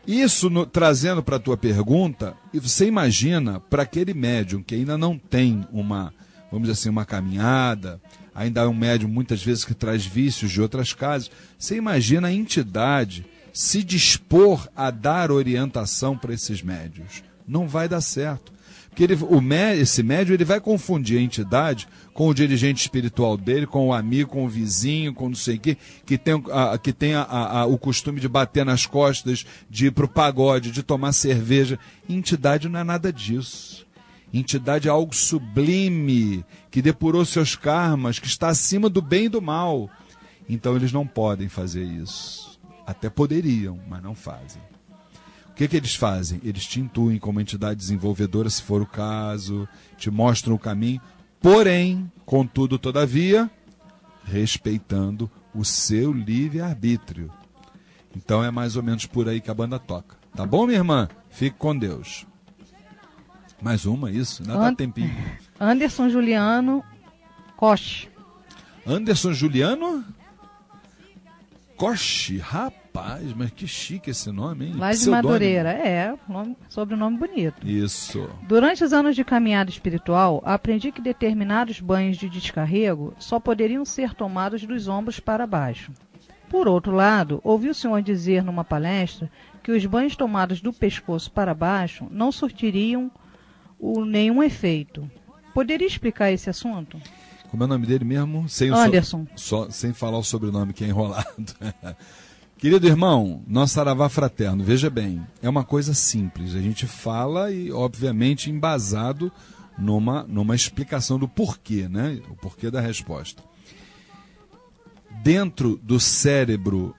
Isso trazendo para a tua pergunta, e você imagina para aquele médium que ainda não tem uma, vamos dizer assim, uma caminhada, ainda é um médium muitas vezes que traz vícios de outras casas, você imagina a entidade se dispor a dar orientação para esses médios. Não vai dar certo. Porque esse médium ele vai confundir a entidade com o dirigente espiritual dele, com o amigo, com o vizinho, com não sei o quê, que tem o costume de bater nas costas, de ir para o pagode, de tomar cerveja. Entidade não é nada disso. Entidade é algo sublime, que depurou seus karmas, que está acima do bem e do mal. Então eles não podem fazer isso. Até poderiam, mas não fazem. O que eles fazem? Eles te intuem como entidade desenvolvedora, se for o caso, te mostram o caminho, porém, contudo, todavia, respeitando o seu livre-arbítrio. Então é mais ou menos por aí que a banda toca. Tá bom, minha irmã? Fique com Deus. Mais uma, isso? Ainda dá tempinho. Anderson Juliano Koch. Anderson Juliano Koch, rapaz, mas que chique esse nome, hein? Lá de Madureira, sobrenome bonito. Isso. Durante os anos de caminhada espiritual, aprendi que determinados banhos de descarrego só poderiam ser tomados dos ombros para baixo. Por outro lado, ouvi o senhor dizer numa palestra que os banhos tomados do pescoço para baixo não surtiriam nenhum efeito. Poderia explicar esse assunto? Como é o nome dele mesmo? Anderson. Sem falar o sobrenome que é enrolado. Querido irmão, nosso saravá fraterno, veja bem, é uma coisa simples. A gente fala e, obviamente, embasado numa explicação do porquê, né? O porquê da resposta. Dentro do cérebro,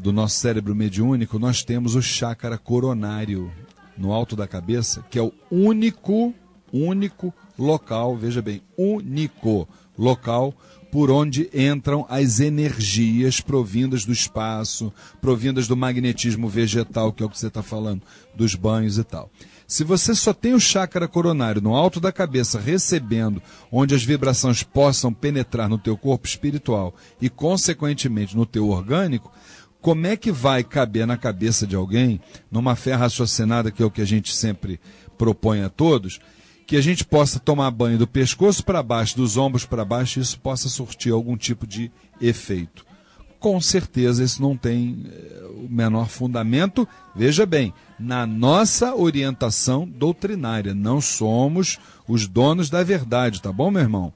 do nosso cérebro mediúnico, nós temos o chácara coronário no alto da cabeça, que é o único local, veja bem, único local por onde entram as energias provindas do espaço, provindas do magnetismo vegetal, que é o que você está falando, dos banhos e tal. Se você só tem o chácara coronário no alto da cabeça recebendo, onde as vibrações possam penetrar no teu corpo espiritual e, consequentemente, no teu orgânico, como é que vai caber na cabeça de alguém, numa fé raciocinada, que é o que a gente sempre propõe a todos, que a gente possa tomar banho do pescoço para baixo, dos ombros para baixo, e isso possa surtir algum tipo de efeito? Com certeza isso não tem o menor fundamento, veja bem, na nossa orientação doutrinária. Não somos os donos da verdade, tá bom, meu irmão?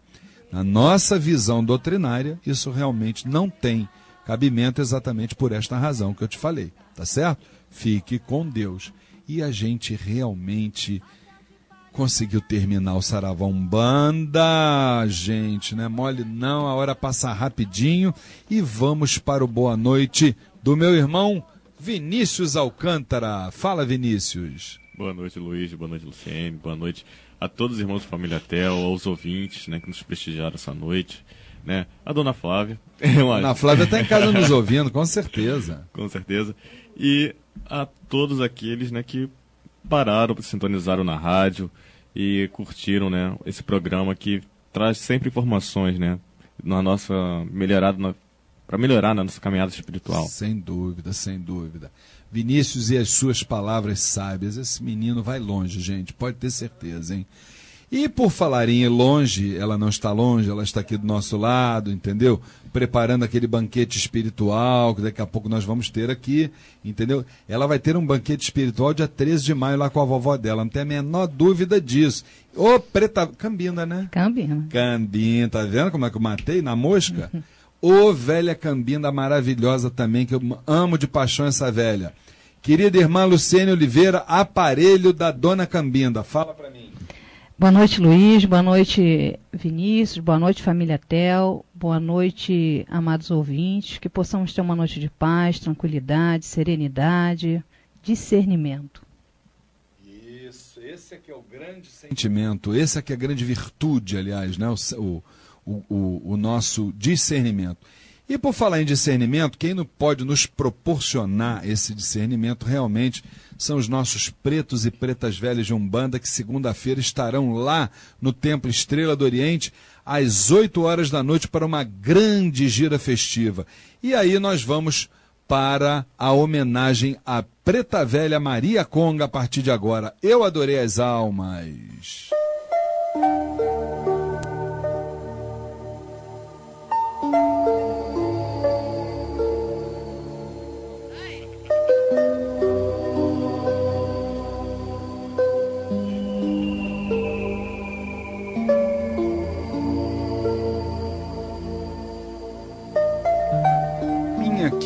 Na nossa visão doutrinária, isso realmente não tem cabimento, exatamente por esta razão que eu te falei, tá certo? Fique com Deus. E a gente realmente conseguiu terminar o Saravá Umbanda, gente, não é mole não, a hora passa rapidinho e vamos para o boa noite do meu irmão Vinícius Alcântara. Fala, Vinícius. Boa noite, Luiz, boa noite, Luciene, boa noite a todos os irmãos da família Tel, aos ouvintes, né, que nos prestigiaram essa noite, né, a dona Flávia. Dona Flávia está em casa nos ouvindo, com certeza. Com certeza. E a todos aqueles, né, que pararam, sintonizaram na rádio e curtiram, né, esse programa que traz sempre informações, né, na nossa para melhorar na nossa caminhada espiritual. Sem dúvida, sem dúvida. Vinícius e as suas palavras sábias, esse menino vai longe, gente, pode ter certeza, hein? E por falar em longe, ela não está longe, ela está aqui do nosso lado, entendeu? Preparando aquele banquete espiritual, que daqui a pouco nós vamos ter aqui, entendeu? Ela vai ter um banquete espiritual dia 13 de maio lá com a vovó dela, não tem a menor dúvida disso. Ô, preta... Cambinda, né? Cambinda, tá vendo como é que eu matei na mosca? Ô, velha Cambinda maravilhosa também, que eu amo de paixão essa velha. Querida irmã Luciene Oliveira, aparelho da dona Cambinda, fala pra mim. Boa noite, Luiz. Boa noite, Vinícius. Boa noite, família Tel. Boa noite, amados ouvintes. Que possamos ter uma noite de paz, tranquilidade, serenidade, discernimento. Isso, esse é que é o grande sentimento, esse é que é a grande virtude, aliás, né? O nosso discernimento. E por falar em discernimento, quem não pode nos proporcionar esse discernimento realmente são os nossos pretos e pretas velhas de Umbanda, que segunda-feira estarão lá no Templo Estrela do Oriente, às 8 horas da noite, para uma grande gira festiva. E aí nós vamos para a homenagem à preta velha Maria Conga a partir de agora. Eu adorei as almas.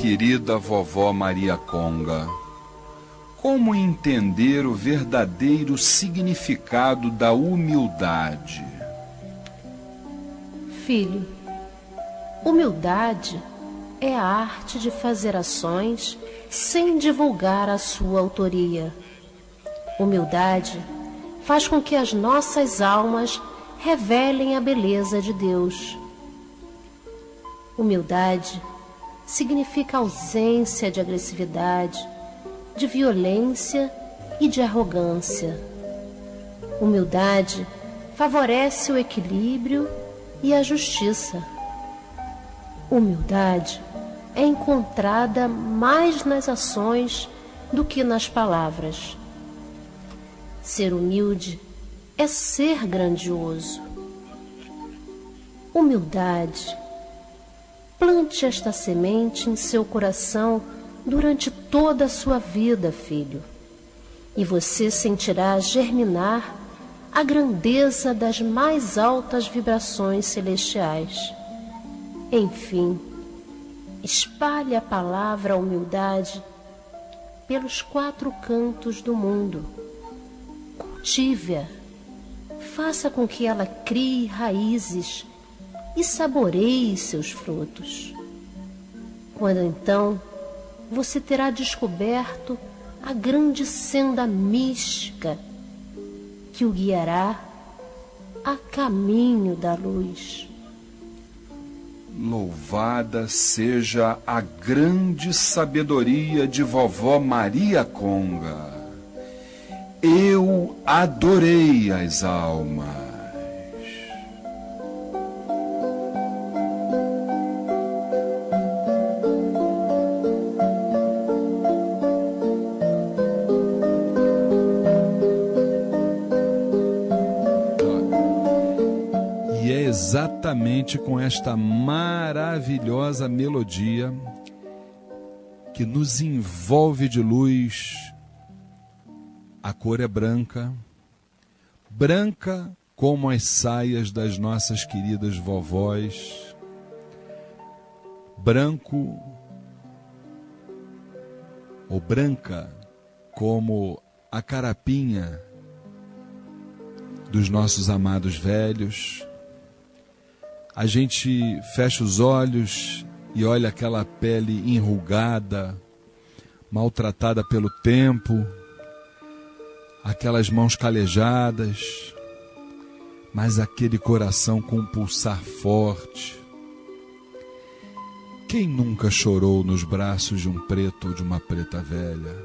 Querida vovó Maria Conga, como entender o verdadeiro significado da humildade? Filho, humildade é a arte de fazer ações sem divulgar a sua autoria. Humildade faz com que as nossas almas revelem a beleza de Deus. Humildade significa ausência de agressividade, de violência e de arrogância. Humildade favorece o equilíbrio e a justiça. Humildade é encontrada mais nas ações do que nas palavras. Ser humilde é ser grandioso. Humildade. Plante esta semente em seu coração durante toda a sua vida, filho, e você sentirá germinar a grandeza das mais altas vibrações celestiais. Enfim, espalhe a palavra humildade pelos 4 cantos do mundo. Cultive-a, faça com que ela crie raízes e saboreie seus frutos. Quando então você terá descoberto a grande senda mística que o guiará a caminho da luz. Louvada seja a grande sabedoria de vovó Maria Conga. Eu adorei as almas. Exatamente com esta maravilhosa melodia que nos envolve de luz. A cor é branca, branca como as saias das nossas queridas vovós, branco ou branca como a carapinha dos nossos amados velhos. A gente fecha os olhos e olha aquela pele enrugada, maltratada pelo tempo, aquelas mãos calejadas, mas aquele coração com um pulsar forte. Quem nunca chorou nos braços de um preto ou de uma preta velha?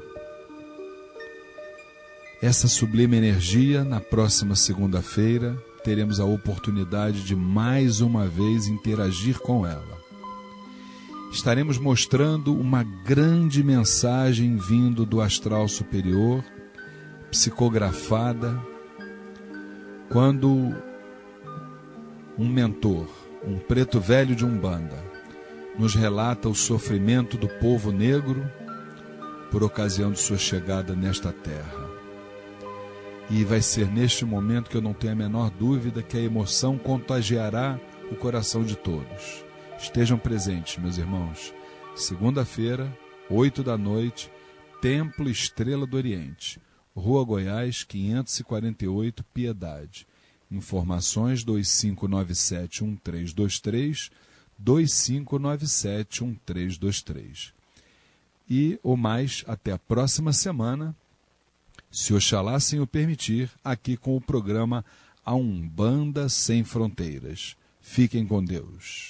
Essa sublime energia, na próxima segunda-feira, teremos a oportunidade de mais uma vez interagir com ela. Estaremos mostrando uma grande mensagem vindo do astral superior, psicografada, quando um mentor, um preto velho de Umbanda, nos relata o sofrimento do povo negro por ocasião de sua chegada nesta terra. E vai ser neste momento que eu não tenho a menor dúvida que a emoção contagiará o coração de todos. Estejam presentes, meus irmãos. Segunda-feira, 8 da noite, Templo Estrela do Oriente, Rua Goiás, 548, Piedade. Informações 2597-1323, 2597-1323. E, ou mais, até a próxima semana, se Oxalá Senhor permitir, aqui com o programa A Umbanda Sem Fronteiras. Fiquem com Deus.